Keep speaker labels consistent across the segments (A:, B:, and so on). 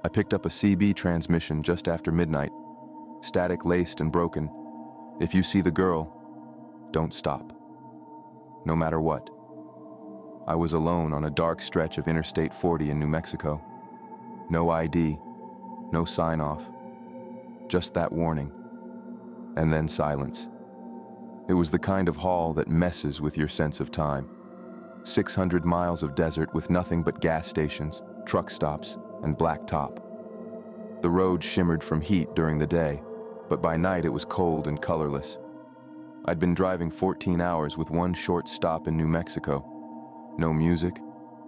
A: I picked up a CB transmission just after midnight, static laced and broken. If you see the girl, don't stop. No matter what. I was alone on a dark stretch of Interstate 40 in New Mexico. No ID, no sign-off, just that warning. And then silence. It was the kind of haul that messes with your sense of time. 600 miles of desert with nothing but gas stations, truck stops, and black top. The road shimmered from heat during the day, but by night it was cold and colorless. I'd been driving 14 hours with one short stop in New Mexico. No music,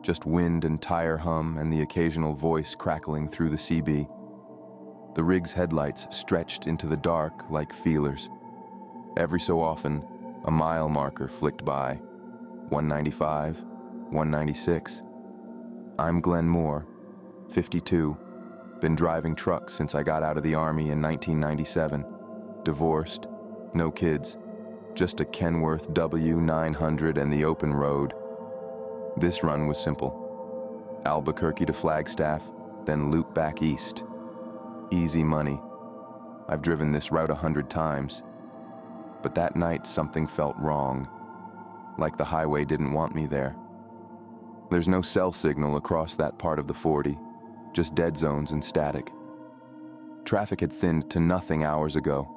A: just wind and tire hum and the occasional voice crackling through the CB. The rig's headlights stretched into the dark like feelers. Every so often, a mile marker flicked by. 195, 196. I'm Glenn Moore, 52. Been driving trucks since I got out of the Army in 1997. Divorced, no kids, just a Kenworth W900 and the open road. This run was simple. Albuquerque to Flagstaff, then loop back east. Easy money. I've driven this route 100 times. But that night something felt wrong. Like the highway didn't want me there. There's no cell signal across that part of the 40, just dead zones and static. Traffic had thinned to nothing hours ago.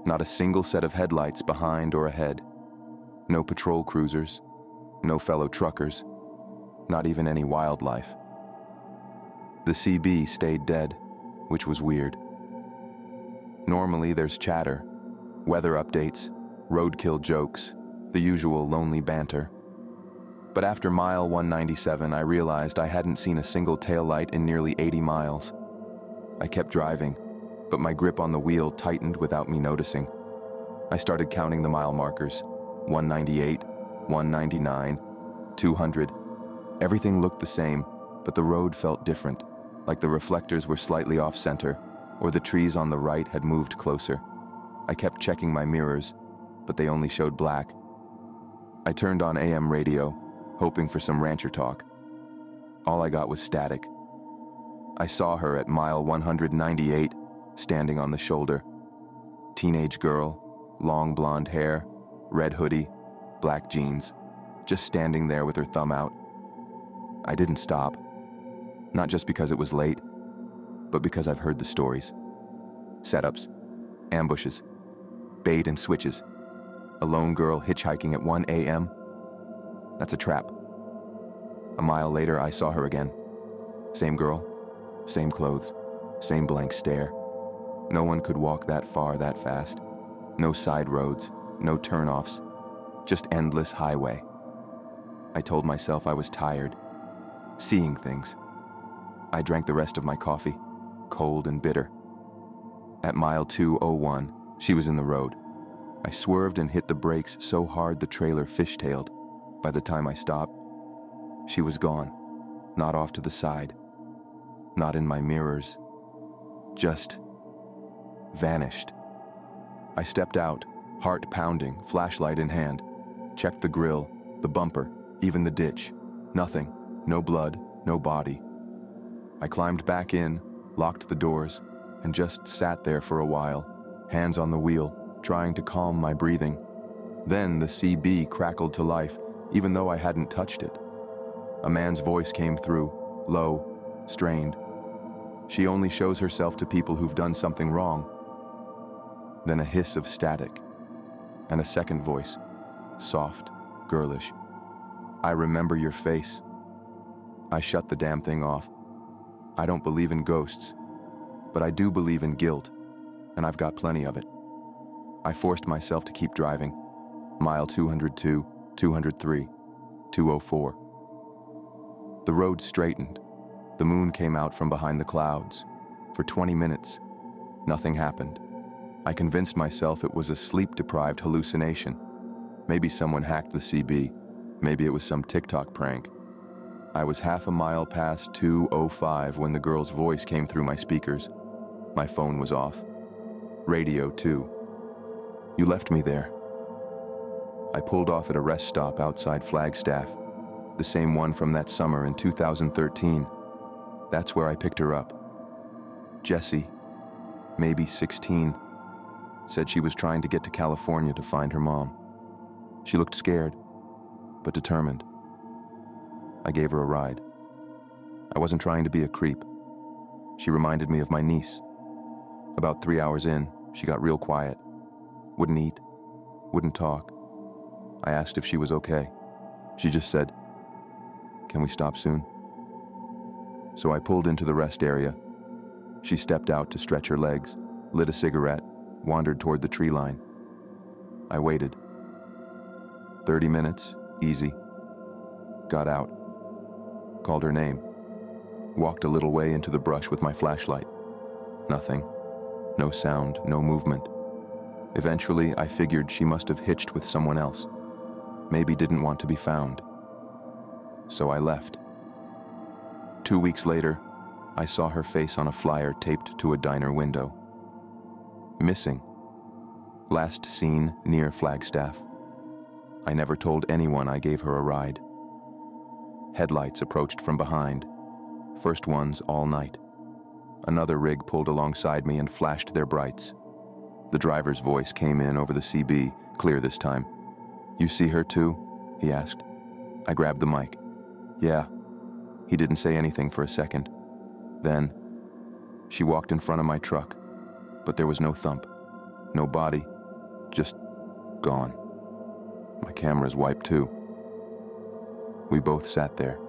A: Not a single set of headlights behind or ahead. No patrol cruisers. No fellow truckers, not even any wildlife. The CB stayed dead, which was weird. Normally there's chatter, weather updates, roadkill jokes, the usual lonely banter. But after mile 197, I realized I hadn't seen a single taillight in nearly 80 miles. I kept driving, but my grip on the wheel tightened without me noticing. I started counting the mile markers, 198, 199, 200. Everything looked the same, but the road felt different, like the reflectors were slightly off-center, or the trees on the right had moved closer. I kept checking my mirrors, but they only showed black. I turned on AM radio, hoping for some rancher talk. All I got was static. I saw her at mile 198, standing on the shoulder. Teenage girl, long blonde hair, red hoodie, black jeans, just standing there with her thumb out. I didn't stop, not just because it was late, but because I've heard the stories. Setups, ambushes, bait and switches, a lone girl hitchhiking at 1 a.m. That's a trap. A mile later, I saw her again. Same girl, same clothes, same blank stare. No one could walk that far that fast. No side roads, no turnoffs, just endless highway. I told myself I was tired, seeing things. I drank the rest of my coffee, cold and bitter. At mile 201, she was in the road. I swerved and hit the brakes so hard the trailer fishtailed. By the time I stopped, she was gone, not off to the side, not in my mirrors, just vanished. I stepped out, heart pounding, flashlight in hand, checked the grill, the bumper, even the ditch. Nothing, no blood, no body. I climbed back in, locked the doors, and just sat there for a while, hands on the wheel, trying to calm my breathing. Then the CB crackled to life, even though I hadn't touched it. A man's voice came through, low, strained. She only shows herself to people who've done something wrong. Then a hiss of static, and a second voice, soft, girlish. I remember your face. I shut the damn thing off. I don't believe in ghosts, but I do believe in guilt, and I've got plenty of it. I forced myself to keep driving. Mile 202, 203, 204. The road straightened. The moon came out from behind the clouds. For 20 minutes, nothing happened. I convinced myself it was a sleep-deprived hallucination. Maybe someone hacked the CB. Maybe it was some TikTok prank. I was half a mile past 205 when the girl's voice came through my speakers. My phone was off. Radio, too. You left me there. I pulled off at a rest stop outside Flagstaff, the same one from that summer in 2013. That's where I picked her up. Jessie, maybe 16, said she was trying to get to California to find her mom. She looked scared, but determined. I gave her a ride. I wasn't trying to be a creep. She reminded me of my niece. About 3 hours in, she got real quiet. Wouldn't eat, wouldn't talk. I asked if she was okay. She just said, "Can we stop soon?" So I pulled into the rest area. She stepped out to stretch her legs, lit a cigarette, wandered toward the tree line. I waited. 30 minutes, easy. Got out. Called her name. Walked a little way into the brush with my flashlight. Nothing. No sound, no movement. Eventually, I figured she must have hitched with someone else. Maybe didn't want to be found. So I left. 2 weeks later, I saw her face on a flyer taped to a diner window. Missing. Last seen near Flagstaff. I never told anyone I gave her a ride. Headlights approached from behind. First ones all night. Another rig pulled alongside me and flashed their brights. The driver's voice came in over the CB, clear this time. "You see her too?" he asked. I grabbed the mic. "Yeah." He didn't say anything for a second. Then, she walked in front of my truck, but there was no thump, no body, just gone. My camera's wiped too. We both sat there,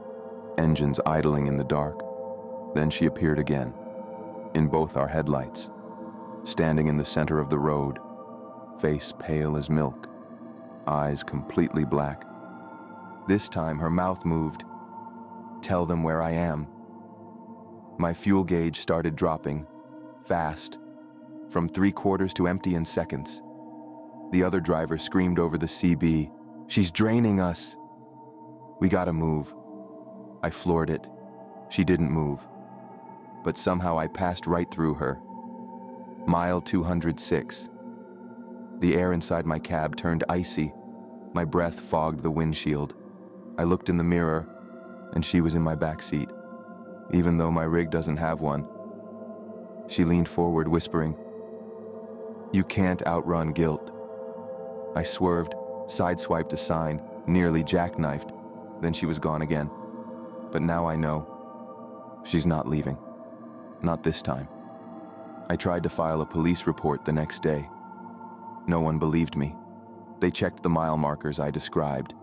A: engines idling in the dark. Then she appeared again, in both our headlights, standing in the center of the road, face pale as milk, eyes completely black. This time her mouth moved. "Tell them where I am." My fuel gauge started dropping, fast, from 3/4 to empty in seconds. The other driver screamed over the CB, "She's draining us." "We gotta move." I floored it. She didn't move. But somehow I passed right through her. Mile 206. The air inside my cab turned icy. My breath fogged the windshield. I looked in the mirror, and she was in my back seat, even though my rig doesn't have one. She leaned forward, whispering, "You can't outrun guilt." I swerved, sideswiped a sign, nearly jackknifed. Then she was gone again. But now I know. She's not leaving. Not this time. I tried to file a police report the next day. No one believed me. They checked the mile markers I described.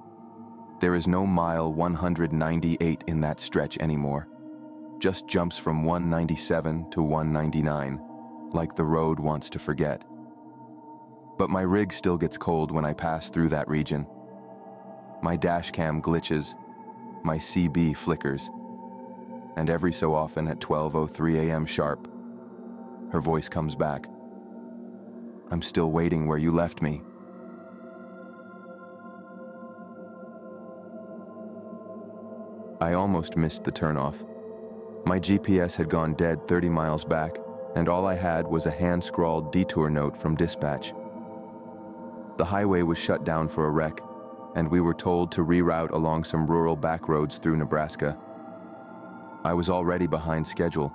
A: There is no mile 198 in that stretch anymore. Just jumps from 197 to 199, like the road wants to forget. But my rig still gets cold when I pass through that region. My dash cam glitches, my CB flickers, and every so often at 12:03 a.m. sharp, her voice comes back. "I'm still waiting where you left me." I almost missed the turnoff. My GPS had gone dead 30 miles back, and all I had was a hand-scrawled detour note from dispatch. The highway was shut down for a wreck, and we were told to reroute along some rural backroads through Nebraska. I was already behind schedule,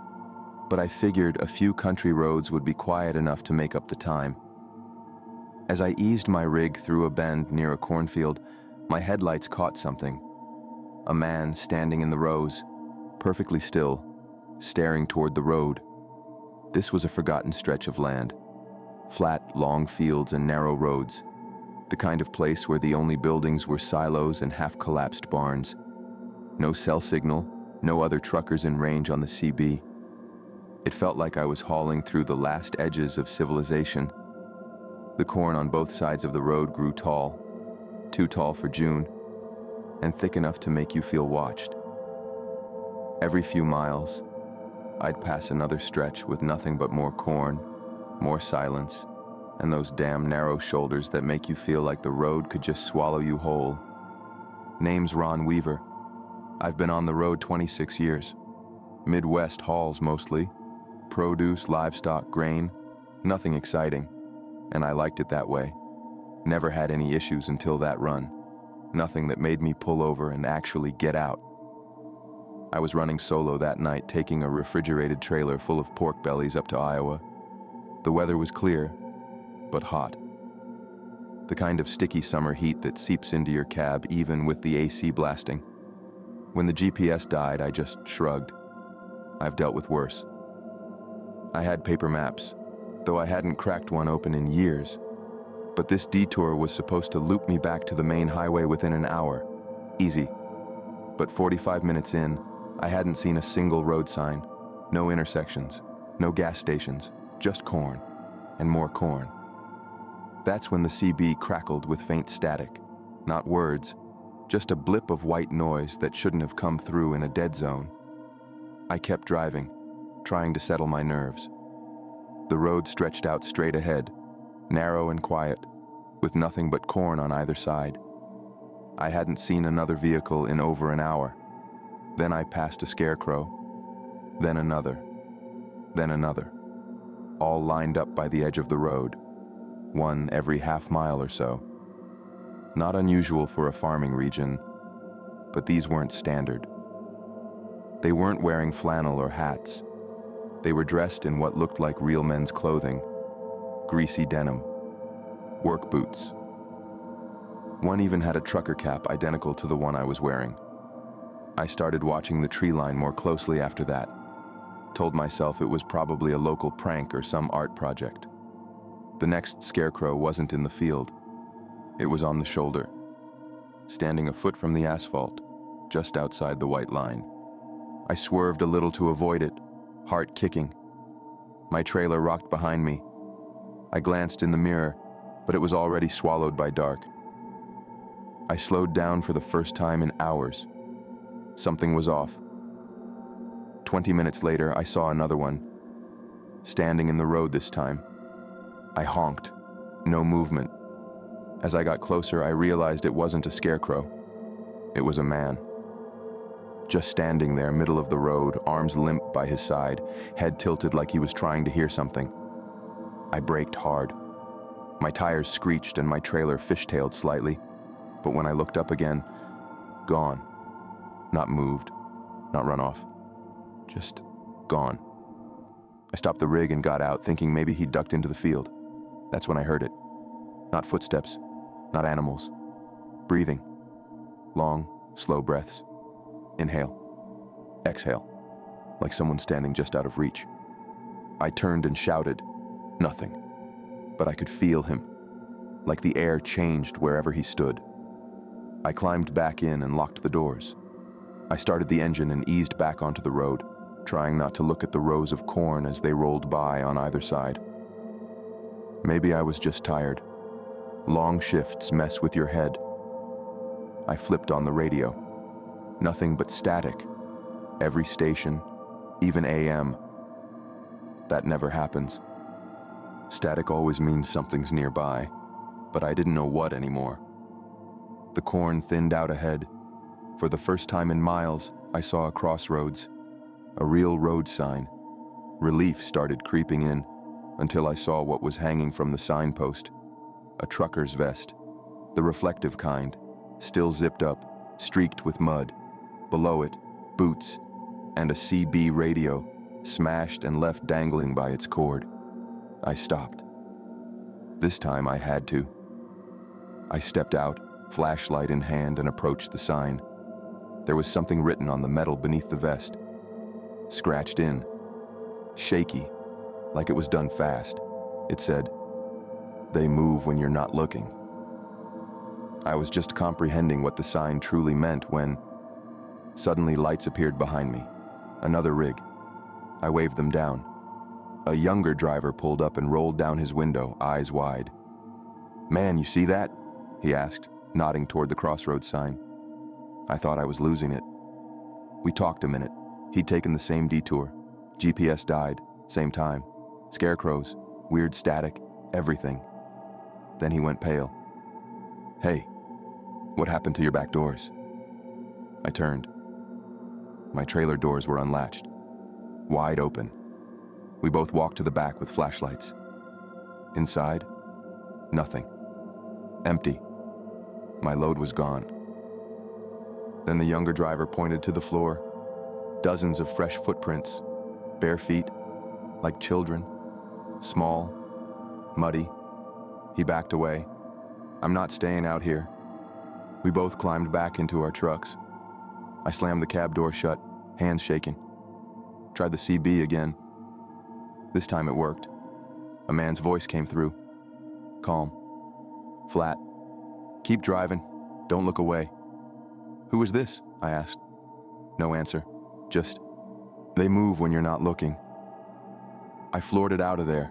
A: but I figured a few country roads would be quiet enough to make up the time. As I eased my rig through a bend near a cornfield, my headlights caught something. A man standing in the rows, perfectly still, staring toward the road. This was a forgotten stretch of land. Flat, long fields and narrow roads. The kind of place where the only buildings were silos and half-collapsed barns. No cell signal, no other truckers in range on the CB. It felt like I was hauling through the last edges of civilization. The corn on both sides of the road grew tall, too tall for June, and thick enough to make you feel watched. Every few miles, I'd pass another stretch with nothing but more corn, more silence, and those damn narrow shoulders that make you feel like the road could just swallow you whole. Name's Ron Weaver. I've been on the road 26 years. Midwest hauls mostly. Produce, livestock, grain. Nothing exciting. And I liked it that way. Never had any issues until that run. Nothing that made me pull over and actually get out. I was running solo that night, taking a refrigerated trailer full of pork bellies up to Iowa. The weather was clear, but hot. The kind of sticky summer heat that seeps into your cab even with the AC blasting. When the GPS died, I just shrugged. I've dealt with worse. I had paper maps, though I hadn't cracked one open in years. But this detour was supposed to loop me back to the main highway within an hour. Easy. But 45 minutes in, I hadn't seen a single road sign, no intersections, no gas stations, just corn, and more corn. That's when the CB crackled with faint static, not words, just a blip of white noise that shouldn't have come through in a dead zone. I kept driving, trying to settle my nerves. The road stretched out straight ahead, narrow and quiet, with nothing but corn on either side. I hadn't seen another vehicle in over an hour. Then I passed a scarecrow, then another, all lined up by the edge of the road, one every half mile or so. Not unusual for a farming region, but these weren't standard. They weren't wearing flannel or hats. They were dressed in what looked like real men's clothing, greasy denim, work boots. One even had a trucker cap identical to the one I was wearing. I started watching the tree line more closely after that. Told myself it was probably a local prank or some art project. The next scarecrow wasn't in the field. It was on the shoulder, standing a foot from the asphalt, just outside the white line. I swerved a little to avoid it, heart kicking. My trailer rocked behind me. I glanced in the mirror, but it was already swallowed by dark. I slowed down for the first time in hours. Something was off. 20 minutes later, I saw another one, standing in the road this time. I honked. No movement. As I got closer, I realized it wasn't a scarecrow. It was a man. Just standing there, middle of the road, arms limp by his side, head tilted like he was trying to hear something. I braked hard. My tires screeched and my trailer fishtailed slightly, but when I looked up again, gone. Not moved, not run off. Just gone. I stopped the rig and got out, thinking maybe he ducked into the field. That's when I heard it. Not footsteps, not animals. Breathing. Long, slow breaths. Inhale. Exhale. Like someone standing just out of reach. I turned and shouted. Nothing. But I could feel him. Like the air changed wherever he stood. I climbed back in and locked the doors. I started the engine and eased back onto the road, trying not to look at the rows of corn as they rolled by on either side. Maybe I was just tired. Long shifts mess with your head. I flipped on the radio. Nothing but static. Every station, even AM. That never happens. Static always means something's nearby, but I didn't know what anymore. The corn thinned out ahead. For the first time in miles, I saw a crossroads, a real road sign. Relief started creeping in until I saw what was hanging from the signpost. A trucker's vest, the reflective kind, still zipped up, streaked with mud. Below it, boots, and a CB radio, smashed and left dangling by its cord. I stopped. This time I had to. I stepped out, flashlight in hand, and approached the sign. There was something written on the metal beneath the vest. Scratched in. Shaky, like it was done fast. It said, "They move when you're not looking." I was just comprehending what the sign truly meant when suddenly lights appeared behind me. Another rig. I waved them down. A younger driver pulled up and rolled down his window, eyes wide. "Man, you see that?" he asked, nodding toward the crossroads sign. I thought I was losing it. We talked a minute. He'd taken the same detour. GPS died, same time. Scarecrows, weird static, everything. Then he went pale. "Hey, what happened to your back doors?" I turned. My trailer doors were unlatched, wide open. We both walked to the back with flashlights. Inside, nothing. Empty. My load was gone. Then the younger driver pointed to the floor. Dozens of fresh footprints, bare feet, like children, small, muddy. He backed away. I'm not staying out here. We both climbed back into our trucks. I slammed the cab door shut, hands shaking. Tried the CB again. This time it worked. A man's voice came through. Calm. Flat. Keep driving. Don't look away. Who is this? I asked. No answer. Just, they move when you're not looking. I floored it out of there.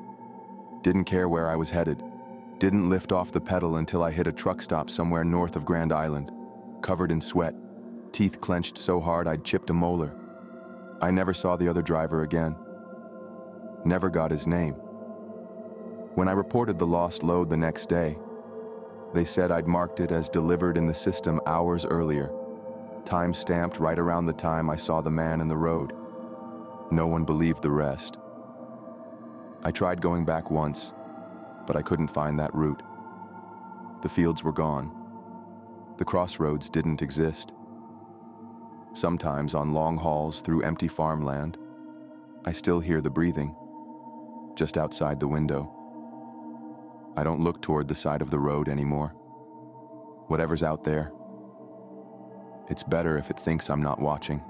A: Didn't care where I was headed. Didn't lift off the pedal until I hit a truck stop somewhere north of Grand Island, covered in sweat, teeth clenched so hard I'd chipped a molar. I never saw the other driver again. Never got his name. When I reported the lost load the next day, they said I'd marked it as delivered in the system hours earlier, time stamped right around the time I saw the man in the road. No one believed the rest. I tried going back once, but I couldn't find that route. The fields were gone. The crossroads didn't exist. Sometimes on long hauls through empty farmland, I still hear the breathing, just outside the window. I don't look toward the side of the road anymore. Whatever's out there, it's better if it thinks I'm not watching.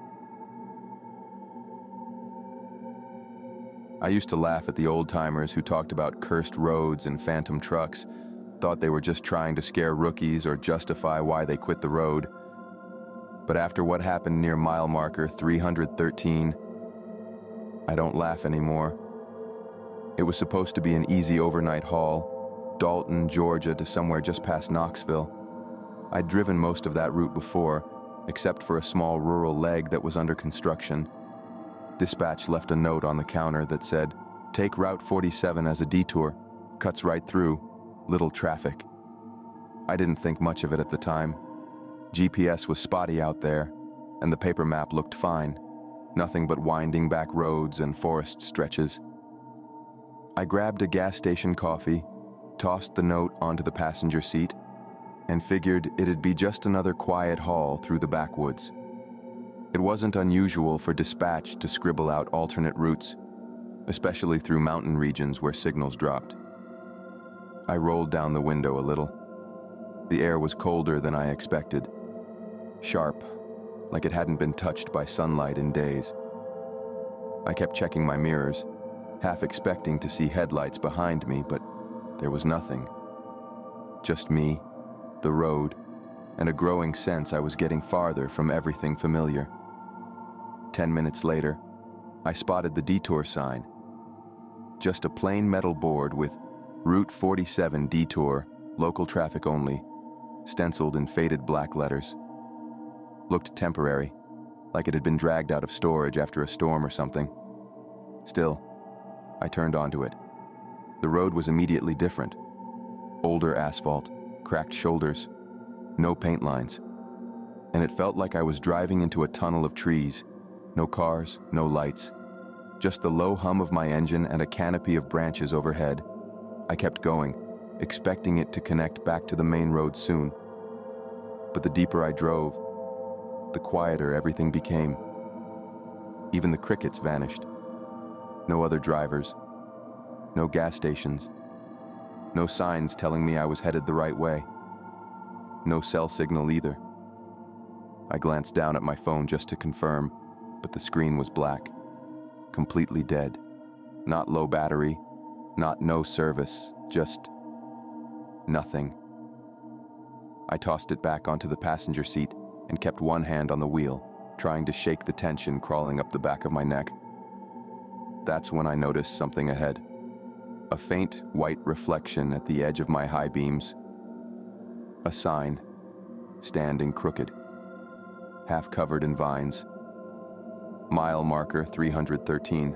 A: I used to laugh at the old-timers who talked about cursed roads and phantom trucks, thought they were just trying to scare rookies or justify why they quit the road. But after what happened near mile marker 313, I don't laugh anymore. It was supposed to be an easy overnight haul, Dalton, Georgia to somewhere just past Knoxville. I'd driven most of that route before, except for a small rural leg that was under construction. Dispatch left a note on the counter that said, "Take Route 47 as a detour, cuts right through, little traffic." I didn't think much of it at the time. GPS was spotty out there, and the paper map looked fine. Nothing but winding back roads and forest stretches. I grabbed a gas station coffee, tossed the note onto the passenger seat, and figured it'd be just another quiet haul through the backwoods. It wasn't unusual for dispatch to scribble out alternate routes, especially through mountain regions where signals dropped. I rolled down the window a little. The air was colder than I expected. Sharp, like it hadn't been touched by sunlight in days. I kept checking my mirrors, half expecting to see headlights behind me, but there was nothing. Just me, the road, and a growing sense I was getting farther from everything familiar. 10 minutes later, I spotted the detour sign. Just a plain metal board with Route 47 Detour, local traffic only, stenciled in faded black letters. Looked temporary, like it had been dragged out of storage after a storm or something. Still, I turned onto it. The road was immediately different. Older asphalt, cracked shoulders, no paint lines. And it felt like I was driving into a tunnel of trees. No cars, no lights. Just the low hum of my engine and a canopy of branches overhead. I kept going, expecting it to connect back to the main road soon. But the deeper I drove, the quieter everything became. Even the crickets vanished. No other drivers. No gas stations. No signs telling me I was headed the right way. No cell signal either. I glanced down at my phone just to confirm, but the screen was black. Completely dead. Not low battery, not no service, just nothing. I tossed it back onto the passenger seat and kept one hand on the wheel, trying to shake the tension crawling up the back of my neck. That's when I noticed something ahead. A faint white reflection at the edge of my high beams. A sign, standing crooked, half covered in vines. Mile marker 313.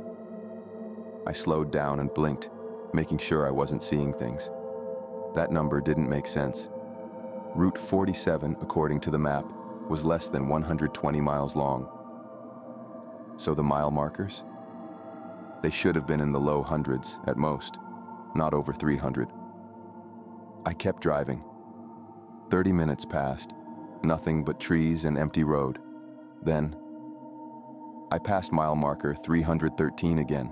A: I slowed down and blinked, making sure I wasn't seeing things. That number didn't make sense. Route 47, according to the map, was less than 120 miles long. So the mile markers? They should have been in the low hundreds at most, not over 300. I kept driving. 30 minutes passed, nothing but trees and empty road. Then, I passed mile marker 313 again.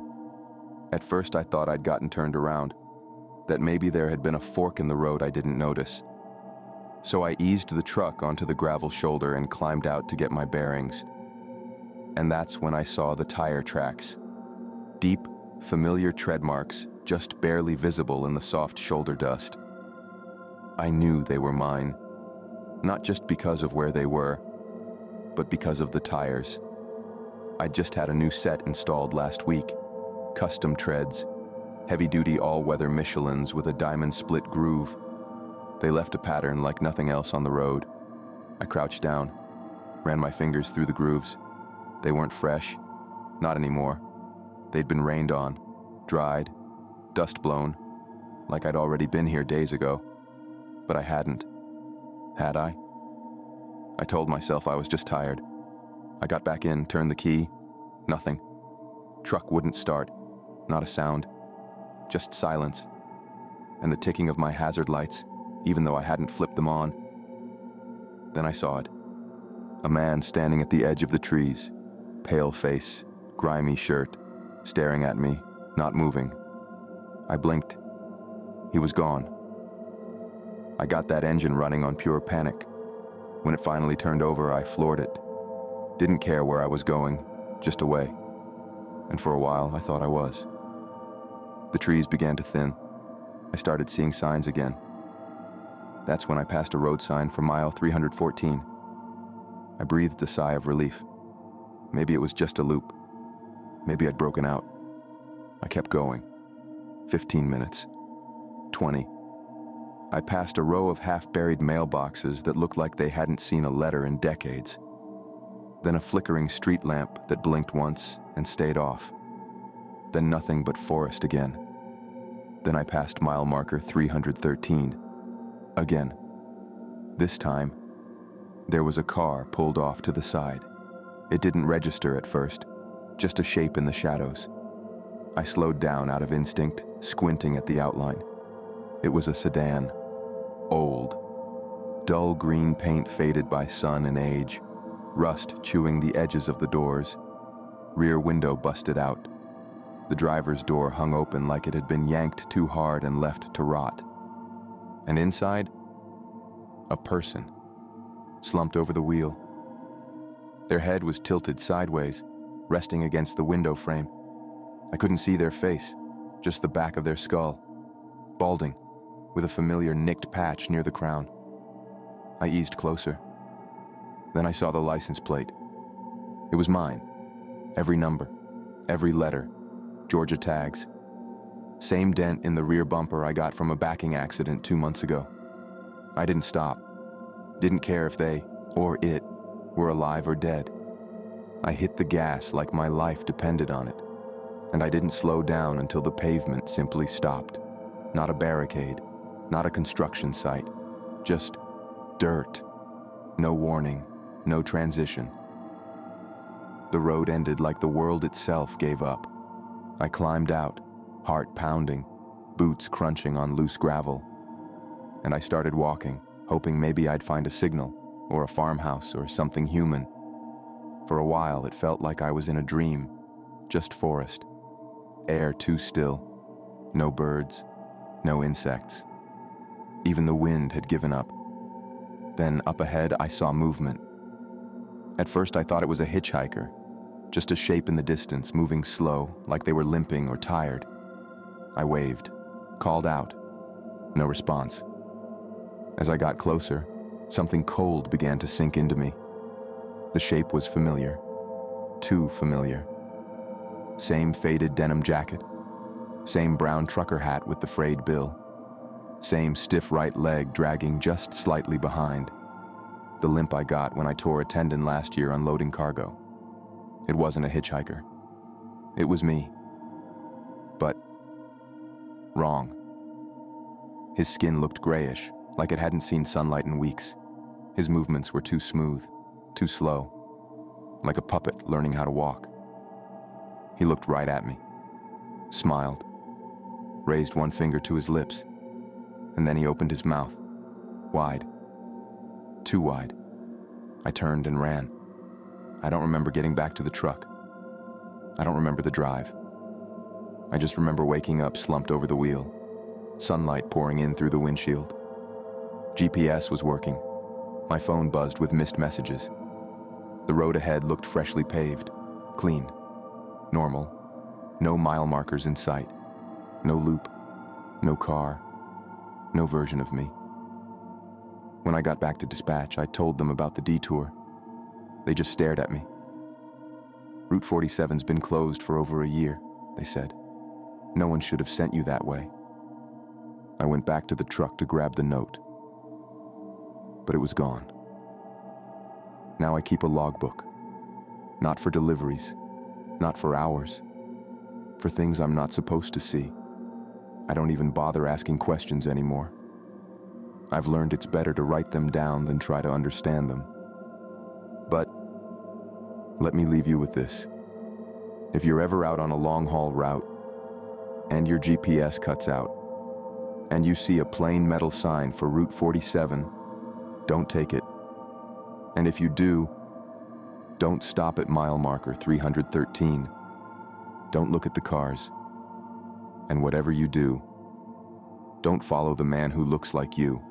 A: At first I thought I'd gotten turned around, that maybe there had been a fork in the road I didn't notice. So I eased the truck onto the gravel shoulder and climbed out to get my bearings. And that's when I saw the tire tracks. Deep, familiar tread marks, just barely visible in the soft shoulder dust. I knew they were mine, not just because of where they were, but because of the tires. I'd just had a new set installed last week. Custom treads, heavy-duty all-weather Michelins with a diamond split groove. They left a pattern like nothing else on the road. I crouched down, ran my fingers through the grooves. They weren't fresh, not anymore. They'd been rained on, dried, dust blown, like I'd already been here days ago. But I hadn't. Had I? I told myself I was just tired. I got back in, turned the key. Nothing. Truck wouldn't start. Not a sound. Just silence. And the ticking of my hazard lights, even though I hadn't flipped them on. Then I saw it. A man standing at the edge of the trees. Pale face, grimy shirt, staring at me, not moving. I blinked. He was gone. I got that engine running on pure panic. When it finally turned over, I floored it. Didn't care where I was going, just away. And for a while, I thought I was. The trees began to thin. I started seeing signs again. That's when I passed a road sign for mile 314. I breathed a sigh of relief. Maybe it was just a loop. Maybe I'd broken out. I kept going. 15 minutes. 20. I passed a row of half-buried mailboxes that looked like they hadn't seen a letter in decades. Then a flickering street lamp that blinked once and stayed off. Then nothing but forest again. Then I passed mile marker 313. Again. This time, there was a car pulled off to the side. It didn't register at first, just a shape in the shadows. I slowed down out of instinct, squinting at the outline. It was a sedan. Old. Dull green paint faded by sun and age. Rust chewing the edges of the doors. Rear window busted out. The driver's door hung open like it had been yanked too hard and left to rot. And inside, a person, slumped over the wheel. Their head was tilted sideways, resting against the window frame. I couldn't see their face, just the back of their skull, balding, with a familiar nicked patch near the crown. I eased closer. Then I saw the license plate. It was mine. Every number, every letter, Georgia tags. Same dent in the rear bumper I got from a backing accident 2 months ago. I didn't stop. Didn't care if they, or it, were alive or dead. I hit the gas like my life depended on it. And I didn't slow down until the pavement simply stopped. Not a barricade, not a construction site, just dirt. No warning, no transition. The road ended like the world itself gave up. I climbed out, heart pounding, boots crunching on loose gravel. And I started walking, hoping maybe I'd find a signal, or a farmhouse, or something human. For a while, it felt like I was in a dream, just forest. Air too still, no birds, no insects. Even the wind had given up. Then up ahead, I saw movement. At first, I thought it was a hitchhiker, just a shape in the distance, moving slow, like they were limping or tired. I waved, called out. No response. As I got closer, something cold began to sink into me. The shape was familiar, too familiar. Same faded denim jacket, same brown trucker hat with the frayed bill, same stiff right leg dragging just slightly behind. The limp I got when I tore a tendon last year unloading cargo. It wasn't a hitchhiker. It was me. But wrong. His skin looked grayish, like it hadn't seen sunlight in weeks. His movements were too smooth, too slow, like a puppet learning how to walk. He looked right at me, smiled, raised one finger to his lips, and then he opened his mouth, wide, too wide. I turned and ran. I don't remember getting back to the truck. I don't remember the drive. I just remember waking up slumped over the wheel, sunlight pouring in through the windshield. GPS was working. My phone buzzed with missed messages. The road ahead looked freshly paved, clean, normal, no mile markers in sight, no loop, no car, no version of me. When I got back to dispatch, I told them about the detour. They just stared at me. Route 47's been closed for over a year, they said. No one should have sent you that way. I went back to the truck to grab the note, but it was gone. Now I keep a logbook, not for deliveries, not for hours, for things I'm not supposed to see. I don't even bother asking questions anymore. I've learned it's better to write them down than try to understand them. But let me leave you with this. If you're ever out on a long-haul route and your GPS cuts out and you see a plain metal sign for Route 47, don't take it. And if you do, don't stop at mile marker 313. Don't look at the cars. And whatever you do, don't follow the man who looks like you.